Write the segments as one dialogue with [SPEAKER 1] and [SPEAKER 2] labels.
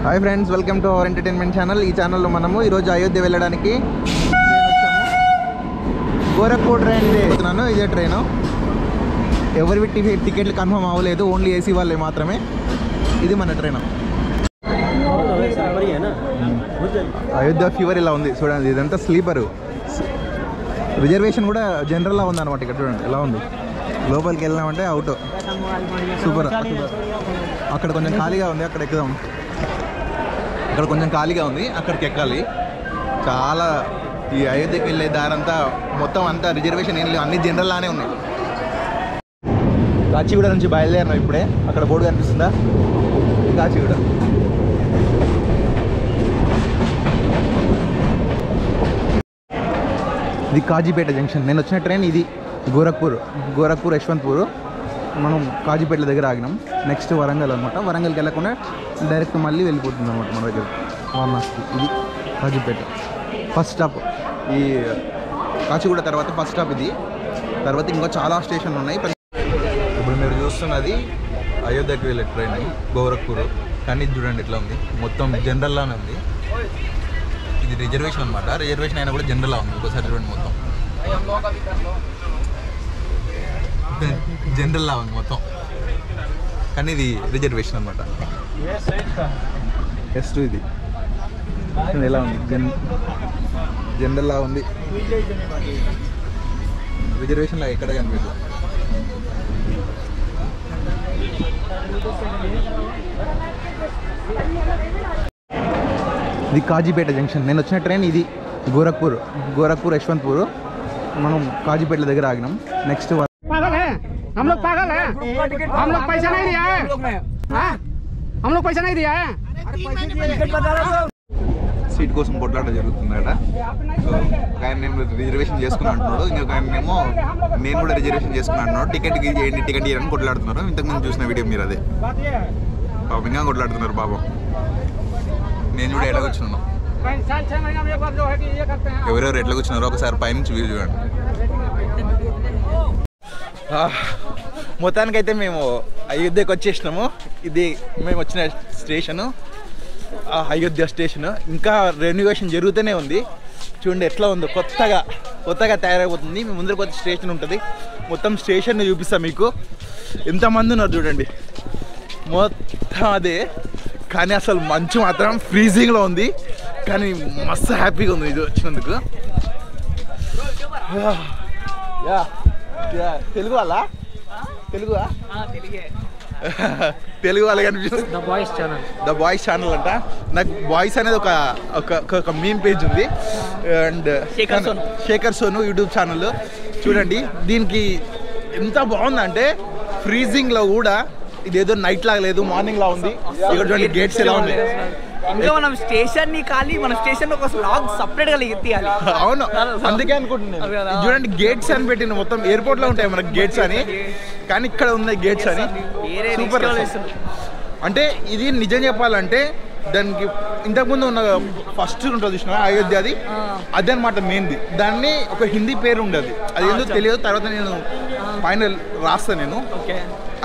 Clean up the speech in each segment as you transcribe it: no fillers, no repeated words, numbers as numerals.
[SPEAKER 1] Hi friends, welcome to our entertainment channel. ఈ ఛానల్లో మనము ఈరోజు అయోధ్య వెళ్ళడానికి ట్రైన్ వచ్చాము. గోరఖ్పూర్ ట్రైన్ వెళ్తున్నాను. ఇదే ట్రైను. ఎవరి టికెట్లు కన్ఫర్మ్ అవ్వలేదు, ఓన్లీ ఏసీ వాళ్ళే మాత్రమే. ఇది మన ట్రైన్. అయోధ్య ఫీవర్ ఇలా ఉంది చూడండి. ఇదంతా స్లీపరు. రిజర్వేషన్ కూడా జనరల్లా ఉందన్నమాట. ఇక్కడ చూడండి ఎలా ఉంది. లోపలికి వెళ్ళామంటే అవుట్. సూపర్. అక్కడ కొంచెం ఖాళీగా ఉంది, అక్కడ ఎక్కుదాం. అక్కడ కొంచెం ఖాళీగా ఉంది, అక్కడికి ఎక్కాలి. చాలా ఈ అయోధ్యకి వెళ్ళే దారంతా మొత్తం అంతా రిజర్వేషన్ ఏం లేవు, అన్ని జనరల్లానే ఉన్నాయి. కాచిగూడ నుంచి బయలుదేరినాం ఇప్పుడే. అక్కడ బోర్డు కనిపిస్తుందా? కాచిగూడ. ఇది కాజీపేట జంక్షన్. నేను వచ్చిన ట్రైన్ ఇది. గోరఖ్పూర్ యశ్వంత్పూర్. మనం కాజీపేట దగ్గర ఆగినాం. నెక్స్ట్ వరంగల్ అనమాట. వరంగల్కి వెళ్ళకుండా డైరెక్ట్ మళ్ళీ వెళ్ళిపోతుంది అనమాట మన దగ్గర వారణాసికి. ఇది కాజీపేట ఫస్ట్ స్టాప్. ఈ కాచిగూడ తర్వాత ఫస్ట్ స్టాప్ ఇది. తర్వాత ఇంకా చాలా స్టేషన్లు ఉన్నాయి. ఇప్పుడు మీరు చూస్తున్నది అయోధ్యకి వెళ్ళే ట్రైన్ గోరఖ్పూర్. కానీ ఇది చూడండి ఎట్లా ఉంది, మొత్తం జనరల్లానే ఉంది. ఇది రిజర్వేషన్ అనమాట. రిజర్వేషన్ అయినా కూడా జనరల్లా ఉంది. ఇంకోసారి చూడండి, మొత్తం జనరల్లా ఉంది మొత్తం. కానీ ఇది రిజర్వేషన్ అనమాట. ఎస్2 ఇది ఎలా ఉంది, జనరల్లా ఉంది. రిజర్వేషన్లా ఎక్కడ కనిపించదు. ఇది కాజీపేట జంక్షన్. నేను వచ్చిన ట్రైన్ ఇది. గోరఖ్పూర్ యశ్వంత్పూర్. మనం కాజీపేట దగ్గర ఆగినాం. నెక్స్ట్
[SPEAKER 2] हम लोग पागल है, हम लोग पैसा नहीं दिया है, हम लोग पैसा नहीं दिया है.
[SPEAKER 1] సీట్ కోసం కొట్లాట జరుగుతుందట. ఆయన నేను రిజర్వేషన్ చేసుకుని అంటున్నాడు, ఇంకొక ఆయనేమో నేను కూడా రిజర్వేషన్ చేసుకుని అంటున్నాడు. టికెట్ చేయండి, టికెట్ ఇవ్వని కొట్లాడుతున్నారు. ఇంతకుముందు చూసిన వీడియో మీరు అదే. పాపం ఇంకా కొట్లాడుతున్నారు పాపం. నేను కూడా ఎట్లా కూర్చున్నాను, ఎవరెవరు ఎట్లా కూర్చున్నారో ఒకసారి పైనుంచి వ్యూ చూడండి. మొత్తానికైతే మేము అయోధ్యకు వచ్చేసినాము. ఇది మేము వచ్చిన స్టేషను, అయోధ్య స్టేషను. ఇంకా రెన్యువేషన్ జరుగుతూనే ఉంది. చూడండి ఎట్లా ఉందో, కొత్తగా తయారైపోతుంది. మీ ముందర కొత్త స్టేషన్ ఉంటుంది. మొత్తం స్టేషన్ చూపిస్తాం మీకు. ఎంతమంది ఉన్నారు చూడండి, మొత్తం అదే. కానీ అసలు మంచు మాత్రం ఫ్రీజింగ్లో ఉంది. కానీ మస్తు హ్యాపీగా ఉంది ఇది వచ్చినందుకు. తెలుగు వాళ్ళ తెలుగు వాళ్ళకి అనిపిస్తుంది. ద బాయ్స్ ఛానల్ అంట. నాకు బాయ్స్ అనేది ఒక మీమ్ పేజ్ ఉంది. And Shekhar Sonu YouTube channel చూడండి. దీనికి ఎంత బాగుందంటే ఫ్రీజింగ్లో కూడా ఇదేదో నైట్ లాగా లేదు, మార్నింగ్ లా ఉంది. ఇక్కడ చూడండి గేట్స్ ఎలా ఉంది.
[SPEAKER 3] ఇంకా మనం స్టేషన్ ని ఖాళీ, మన స్టేషన్ లో ఒక వ్లాగ్ సపరేట్ గా తీయాలి.
[SPEAKER 1] అవును, అందుకే అనుకుంటున్నాను. చూడండి గేట్స్ అని పెట్టిన, మొత్తం ఎయిర్పోర్ట్ లో ఉంటాయి మనకి గేట్స్ అని, కానీ ఇక్కడ ఉన్నాయి గేట్స్ అని. సూపర్. అంటే ఇది నిజం చెప్పాలంటే దానికి ఇంతకుముందు ఉన్న ఫస్ట్ ఉంటుంది చూసిన అయోధ్యది, అదే అనమాట మెయిన్ది. దాన్ని ఒక హిందీ పేరు ఉండదు, అది ఎందుకు తెలియదు. తర్వాత నేను ఫైనల్ రాస్తాను నేను.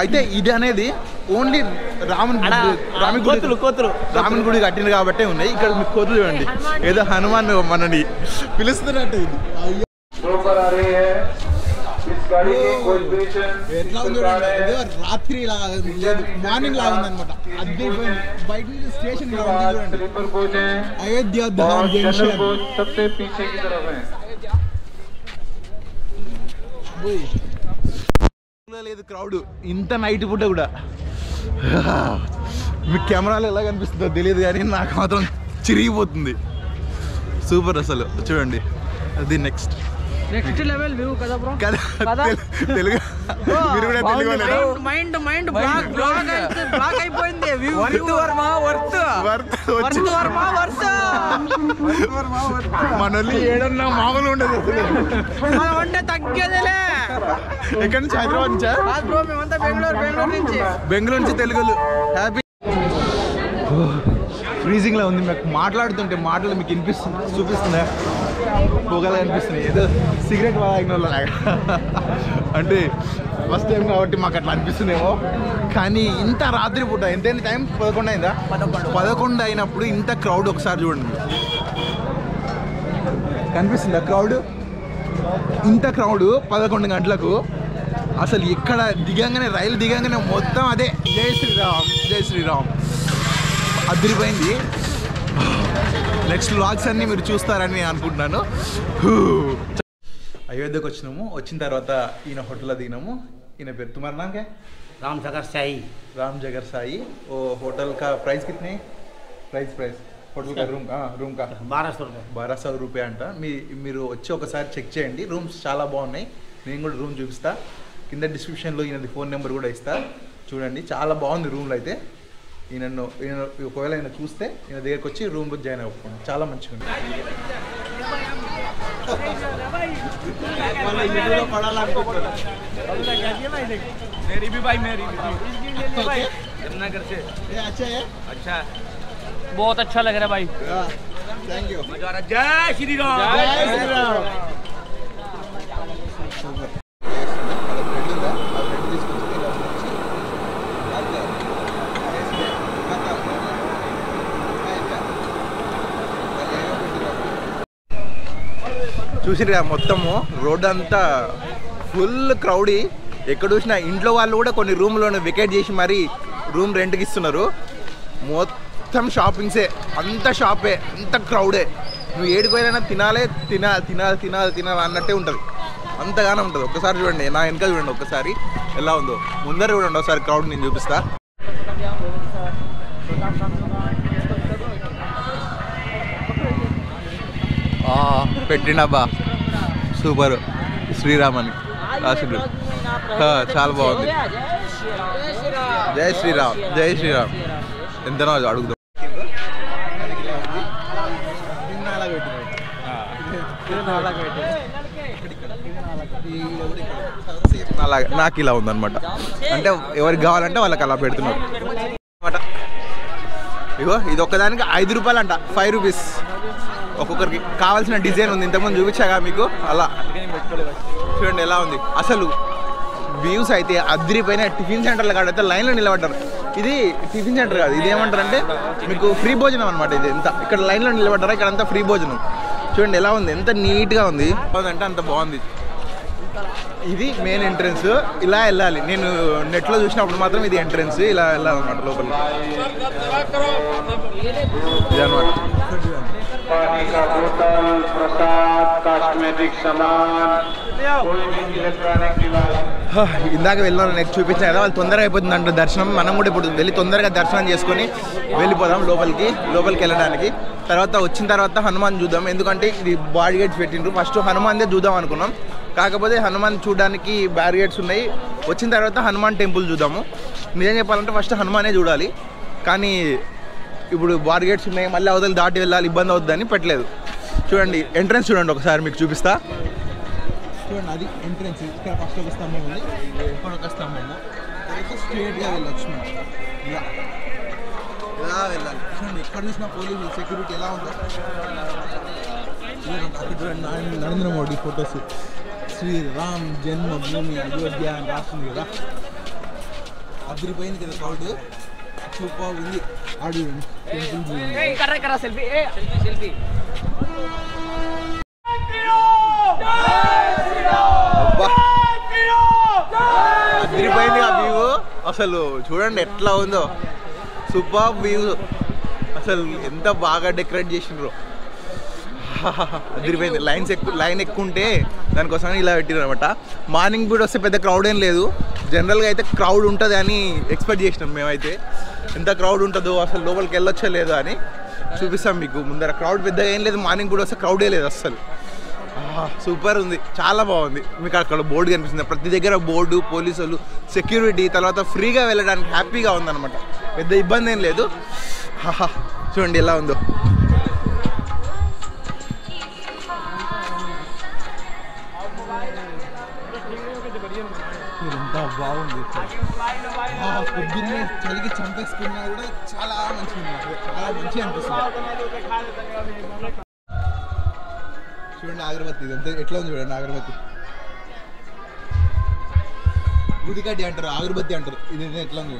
[SPEAKER 1] అయితే ఇది అనేది ఓన్లీ రాముని గుడి కట్టింది కాబట్టే ఉన్నాయి. ఇక్కడ మీకు కోతులు చూడండి, ఏదో హనుమాన్ మనని పిలుస్తున్నట్టు. ఇది ఎట్లా ఉంది చూడండి, రాత్రి లేదు, మార్నింగ్ లాగా ఉంది అనమాట. అది బయట నుంచి స్టేషన్ చూడండి. అయోధ్య లేదు క్రౌడ్ ఇంత నైట్ పూట కూడా. మీకు కెమెరాలో ఎలా కనిపిస్తుందో తెలియదు, కానీ నాకు మాత్రం చిరిగిపోతుంది. సూపర్ అసలు. చూడండి అది నెక్స్ట్
[SPEAKER 2] లెవెల్ వ్యూ కదా బ్రో.
[SPEAKER 1] తెలుగు మీరు కూడా తెలుగు
[SPEAKER 2] మైండ్ బ్లాక్ అయిపోయింది.
[SPEAKER 1] మనల్ని ఏడన్నా మామూలు ఉండదు అసలు.
[SPEAKER 2] అంటే తగ్గేదిలే.
[SPEAKER 1] ఎక్కడి నుంచి? హైదరాబాద్ నుంచా?
[SPEAKER 2] బ్రో మేమంతా బెంగళూరు నుంచి.
[SPEAKER 1] తెలుగులు హ్యాపీ. ఫ్రీజింగ్లో ఉంది. మీకు మాట్లాడుతుంటే మాటలు మీకు చూపిస్తుందా? పొగలు అనిపిస్తున్నాయి, ఏదో సిగరెట్ తాగిన వాళ్ళ. అంటే ఫస్ట్ టైం కాబట్టి మాకు అట్లా అనిపిస్తుందేమో, కానీ ఇంత రాత్రి పూట ఎంతైంది టైం? 11 అయిందా? 11 అయినప్పుడు ఇంత క్రౌడ్ ఒకసారి చూడండి. కనిపిస్తుందా క్రౌడ్? ఇంత క్రౌడ్ 11 గంటలకు. అసలు ఇక్కడ దిగంగానే, రైలు దిగంగానే మొత్తం అదే జై శ్రీరామ్ జై శ్రీరామ్ అదిరిపోయింది. నెక్స్ట్ వ్లాగ్స్ అన్నీ మీరు చూస్తారని నేను అనుకుంటున్నాను. అయోధ్యకు వచ్చినాము. వచ్చిన తర్వాత ఈయన హోటల్లో దిగినాము. ఈయన పేరు तुम्हारा नाम क्या?
[SPEAKER 4] राम जगर शाही।
[SPEAKER 1] राम जगर शाही। वो होटल का प्राइस कितने? प्राइस होटल का रूम का
[SPEAKER 4] 1200 रुपये।
[SPEAKER 1] 1200 రూపాయ అంట. మీరు వచ్చి ఒకసారి చెక్ చేయండి. రూమ్స్ చాలా బాగున్నాయి. నేను కూడా రూమ్ చూపిస్తా. కింద డిస్క్రిప్షన్లో ఈయనది ఫోన్ నెంబర్ కూడా ఇస్తా. చూడండి చాలా బాగుంది రూమ్లో అయితే. ఈయన ఒకవేళ ఈయన చూస్తే ఈయన దగ్గరికి వచ్చి రూమ్ జాయిన్ అవ్వకుండా చాలా మంచిగా ఉంది.
[SPEAKER 4] बहुत अच्छा लग रहा है भाई।
[SPEAKER 1] Thank you.
[SPEAKER 4] जय श्री राम।
[SPEAKER 1] जय श्री राम। చూసిరా మొత్తము రోడ్ అంతా ఫుల్ క్రౌడీ. ఎక్కడ చూసినా ఇంట్లో వాళ్ళు కూడా కొన్ని రూమ్లోనే వికెట్ చేసి మరీ రూమ్ రెంట్కి ఇస్తున్నారు. మొత్తం షాపింగ్సే, అంత షాపే, అంత క్రౌడే. నువ్వు ఏడిపోయినా తినాలి అన్నట్టే ఉంటుంది. అంతగానే ఉంటుంది. ఒక్కసారి చూడండి, నా వెనక చూడండి ఒక్కసారి ఎలా ఉందో. ముందర చూడండి ఒకసారి క్రౌడ్ నేను చూపిస్తా. పెట్టినబ్బా సూపర్ శ్రీరామ్ అని రాసిండు. చాలా బాగుంది. జై శ్రీరామ్ జై శ్రీరామ్. ఎంతనో అడుగుదాం. నాకు ఇలా ఉందన్నమాట. అంటే ఎవరికి కావాలంటే వాళ్ళకి అలా పెడుతున్నారు అనమాట. ఇగో ఇది ఒక్కదానికి 5 రూపాయలు అంట. 5 రూపీస్ ఒక్కొక్కరికి కావాల్సిన డిజైన్ ఉంది. ఇంతకుముందు చూపించాగా మీకు. అలా చూడండి ఎలా ఉంది. అసలు వ్యూస్ అయితే అదిరిపోయిన. టిఫిన్ సెంటర్ల కాడైతే లైన్లో నిలబడ్డారు. ఇది టిఫిన్ సెంటర్ కాదు, ఇది ఏమంటారు అంటే మీకు ఫ్రీ భోజనం అనమాట. ఇది ఎంత ఇక్కడ లైన్లో నిలబడ్డారా, ఇక్కడ అంతా ఫ్రీ భోజనం. చూడండి ఎలా ఉంది, ఎంత నీట్గా ఉంది అంటే అంత బాగుంది. ఇది మెయిన్ ఎంట్రన్స్. ఇలా వెళ్ళాలి. నేను నెట్లో చూసినప్పుడు మాత్రం ఇది ఎంట్రన్స్. ఇలా వెళ్ళాలన్నమాట లోపలికి. ఇది అనమాట.
[SPEAKER 5] पानी का बोतल, प्रसाद, कॉस्मेटिक सामान, कोई भी इलेक्ट्रॉनिक डिवाइस।
[SPEAKER 1] ఇందాక వెళ్ళిన నెక్స్ట్ చూపించాను కదా, వాళ్ళు తొందరగా అయిపోతుంది అంటారు దర్శనం. మనం కూడా ఇప్పుడు వెళ్ళి తొందరగా దర్శనం చేసుకొని వెళ్ళిపోదాం లోపలికి వెళ్ళడానికి. తర్వాత వచ్చిన తర్వాత హనుమాన్ చూద్దాం. ఎందుకంటే ఇది బ్యారిగేట్స్ పెట్టిండ్రు. ఫస్ట్ హనుమాన్దే చూద్దాం అనుకున్నాం. కాకపోతే హనుమాన్ చూడడానికి బ్యారిగేట్స్ ఉన్నాయి. వచ్చిన తర్వాత హనుమాన్ టెంపుల్ చూద్దాము. నిజం చెప్పాలంటే ఫస్ట్ హనుమానే చూడాలి. కానీ ఇప్పుడు బ్యారిగేట్స్ ఉన్నాయి, మళ్ళీ అవతల దాటి వెళ్ళాలి, ఇబ్బంది అవుతుందని పెట్టలేదు. చూడండి ఎంట్రన్స్ చూడండి ఒకసారి మీకు చూపిస్తా. చూడండి అది ఎంట్రన్స్. ఇక్కడ ఫస్ట్ ఒక స్తంభం ఉంది, ఇక్కడ ఒక స్తంభము. స్ట్రేట్గా వెళ్ళొచ్చు. ఇలా వెళ్ళాలి. చూడండి ఎక్కడ చూసిన పోలీసులు సెక్యూరిటీ ఎలా ఉందో. అక్కడ చూడండి నరేంద్ర మోడీ ఫొటోస్. శ్రీరామ్ జన్మభూమి అయోధ్య అని రాస్తుంది కదా. అదిరిపోయింది కదా క్రౌడ్. సూపర్ ఉంది. ఆడి
[SPEAKER 3] కర్రా సెల్ఫీ సెల్ఫీ.
[SPEAKER 1] అదిరిపోయింది ఆ వ్యూ. అసలు చూడండి ఎట్లా ఉందో. Super view. అసలు ఎంత బాగా డెకరేట్ చేసిండ్రో. అదిరిపోయింది. లైన్ ఎక్కువ ఉంటే దానికోసం ఇలా పెట్టిరు అనమాట. మార్నింగ్ కూడా వస్తే పెద్ద క్రౌడ్ ఏం లేదు. జనరల్గా అయితే క్రౌడ్ ఉంటుంది అని ఎక్స్పెక్ట్ చేసినాం మేమైతే. ఎంత క్రౌడ్ ఉంటుందో, అసలు లోపలికి వెళ్ళొచ్చో లేదో అని చూపిస్తాం మీకు ముందర. క్రౌడ్ పెద్దగా ఏం లేదు. మార్నింగ్ కూడా వస్తే క్రౌడే లేదు అస్సలు. సూపర్ ఉంది, చాలా బాగుంది. మీకు అక్కడ బోర్డు కనిపిస్తుంది. ప్రతి దగ్గర బోర్డు, పోలీసులు, సెక్యూరిటీ, తర్వాత ఫ్రీగా వెళ్ళడానికి హ్యాపీగా ఉందన్నమాట. పెద్ద ఇబ్బంది ఏం లేదు. చూడండి ఎలా ఉందో. ఎంత బాగుంది. పొద్దున్నే చలికి చంపేసుకున్నా కూడా చాలా మంచిగా ఉంది. చాలా మంచిగా అనిపిస్తుంది. చూడండి అగరబత్తి. ఇదంతా ఎట్లా ఉంది చూడండి అగరబత్తి. ఉదికడ్డి అంటారు, అగరబత్తి అంటారు. ఇది ఎట్లా ఉంది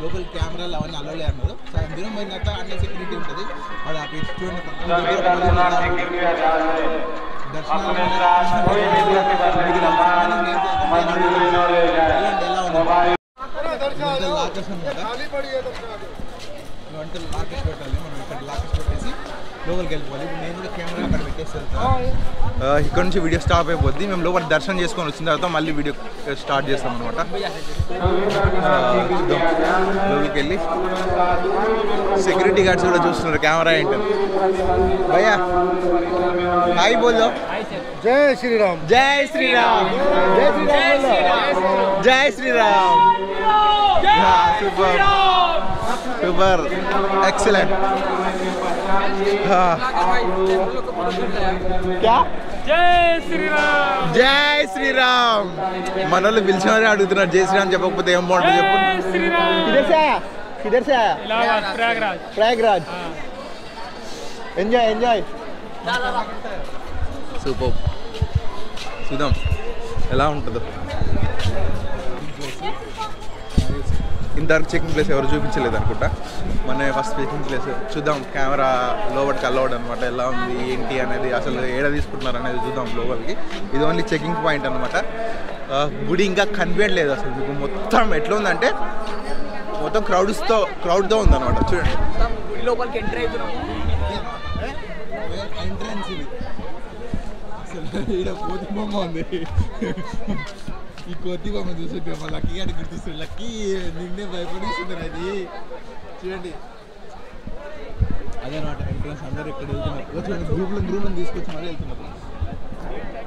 [SPEAKER 1] లోకల్ కెమెరాలు అవన్నీ అలవలే అన్నారు. దూరం పోయిన తర్వాత అన్ని సెక్యూరిటీ ఉంటుంది. వాడు ఆ చూడండి దర్శనాలు ఎలా ఉంది లాకర్స్ అనమాట. అంటే లాకర్స్ పెట్టాలి మనం. ఇక్కడ లాకర్స్ పెట్టేసి లోపలికి వెళ్ళిపోవాలి. ఇప్పుడు నేను కూడా కెమెరా అక్కడ పెట్టేసి వెళ్తాను. ఇక్కడ నుంచి వీడియో స్టాప్ అయిపోద్ది. మేము లోపల దర్శనం చేసుకొని వచ్చిన తర్వాత మళ్ళీ వీడియో స్టార్ట్ చేస్తాం అనమాట. లోపలికి వెళ్ళి సెక్యూరిటీ గార్డ్స్ కూడా చూస్తున్నారు కెమెరా ఏంటని. భయ్యా హాయ్ బోలో.
[SPEAKER 2] జై శ్రీరామ్.
[SPEAKER 1] జై శ్రీరామ్. జై శ్రీరామ్. జై శ్రీరామ్. Super super excellent. జై శ్రీరామ్. మన వాళ్ళు పిలిచినారే అడుగుతున్నారు జై శ్రీరామ్ చెప్పకపోతే ఏం బాగుంటుంది చెప్పు. ప్రయాగ్రాజ్. Enjoy enjoy. సూపర్. చూద్దాం ఎలా ఉంటుందో. ఇంతవరకు చెకింగ్ ప్లేస్ ఎవరు చూపించలేదు అనుకుంటా. మన ఫస్ట్ చెకింగ్ ప్లేస్ చూద్దాం. కెమెరా లోపలికి అలౌడ్ అనమాట. ఎలా ఉంది ఏంటి అనేది, అసలు ఏడ తీసుకుంటున్నారు అనేది చూద్దాం లోపలికి. ఇది ఓన్లీ చెకింగ్ పాయింట్ అనమాట. గుడి ఇంకా కనిపించలేదు అసలు మీకు. మొత్తం ఎట్లా ఉందంటే మొత్తం క్రౌడ్తో ఉందన్నమాట. చూడండి
[SPEAKER 3] లోపలికి ఎంటర్ అవుతున్నాము.
[SPEAKER 1] ఎంట్రన్స్ ఇది అసలు. ఈడ కోతి బొమ్మ ఉంది. ఈ కోతి బొమ్మ చూస్తుంటే మా లక్కీ గారి గుర్తిస్తుంది. లక్కీ నిన్నే భయపడిస్తుంది అది. చూడండి అదే అనమాట ఎంట్రన్స్. అందరూ ఇక్కడ వెళ్తున్నారు. చూడండి గ్రూప్లను తీసుకొచ్చి మరీ వెళ్తున్నారు.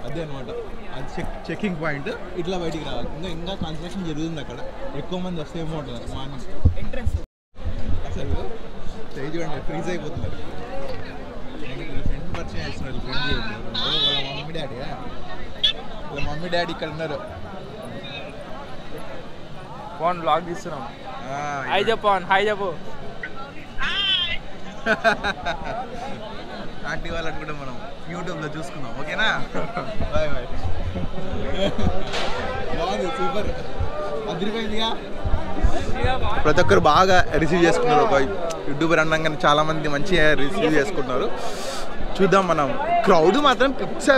[SPEAKER 1] అదే అనమాట అది చెకింగ్ పాయింట్. ఇట్లా బయటికి రావాలి. ఇంకా కన్స్ట్రక్షన్ జరుగుతుంది అక్కడ. ఎక్కువ మంది వస్తే ఏమో ఉంటుంది మార్నింగ్. అసలు చూడండి ఫ్రీజ్ అయిపోతున్నారు. ఫ్రెండ్ పరిచయం చేస్తున్నారు. ఫ్రెండ్ వాళ్ళ మమ్మీ డాడీ. వాళ్ళ మమ్మీ డాడీ ఇక్కడ ఉన్నారు.
[SPEAKER 6] ఫోన్ బ్లాగ్ తీస్తున్నాం. హాయ్ చెప్పు. హాయ్ చెప్పు.
[SPEAKER 1] ఆంటీ వాళ్ళని కూడా మనం యూట్యూబ్లో చూసుకుందాం. ఓకేనా? Bye bye. బాగుంది సూపర్ అదిరిపోయిందిగా. ప్రతి ఒక్కరు బాగా రిసీవ్ చేసుకున్నారు. ఒక యూట్యూబర్ అనగానే చాలామంది మంచిగా రిసీవ్ చేసుకుంటున్నారు. చూద్దాం మనం. క్రౌడ్ మాత్రం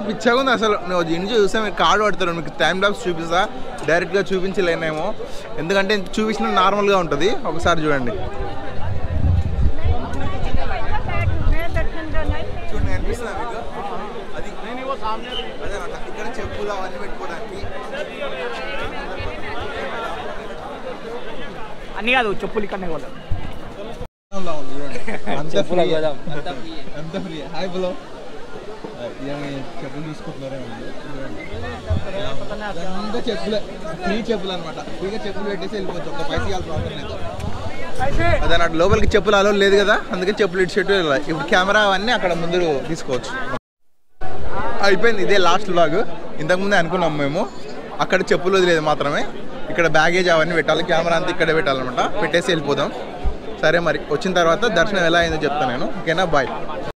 [SPEAKER 1] పిచ్చగా ఉంది అసలు. నేను ఇంటి చూస్తే మీరు కార్డు పడతారు. మీకు టైం లాప్స్ చూపిస్తా. డైరెక్ట్గా చూపించలేనేమో ఎందుకంటే చూపించిన నార్మల్గా ఉంటుంది. ఒకసారి చూడండి. చూడండి అనిపిస్తుందా మీకు? అది అదేనమాట. ఇక్కడ చెప్పులు అవన్నీ పెట్టుకోవడానికి
[SPEAKER 3] అన్నీ కాదు చెప్పులు ఇక్కడనే కూడా.
[SPEAKER 1] అంత ఫ్రీ. Hi bro. చెప్పులు తీసుకుంటున్నారేమో. అంతా చెప్పులే. ఫ్రీ చెప్పులు అనమాట. ఫ్రీగా చెప్పులు పెట్టేసి వెళ్ళిపోవచ్చు. ఒక పైసలు కావాల్సిన అవసరం లేదు. అదే నాకు లోపలికి చెప్పులు అలో లేదు కదా, అందుకని చెప్పులు ఇటు చెట్టు వెళ్ళాలి. ఇప్పుడు కెమెరా అవన్నీ అక్కడ ముందు తీసుకోవచ్చు. అయిపోయింది. ఇదే లాస్ట్ వ్లాగ్. ఇంతకుముందే అనుకున్నాం మేము. అక్కడ చెప్పులు వదిలేదు మాత్రమే. ఇక్కడ బ్యాగేజ్ అవన్నీ పెట్టాలి. కెమెరా అంతా ఇక్కడే పెట్టాలన్నమాట. పెట్టేసి వెళ్ళిపోదాం. సరే మరి వచ్చిన తర్వాత దర్శనం ఎలా అయిందో చెప్తాను నేను. ఓకేనా? బాయ్.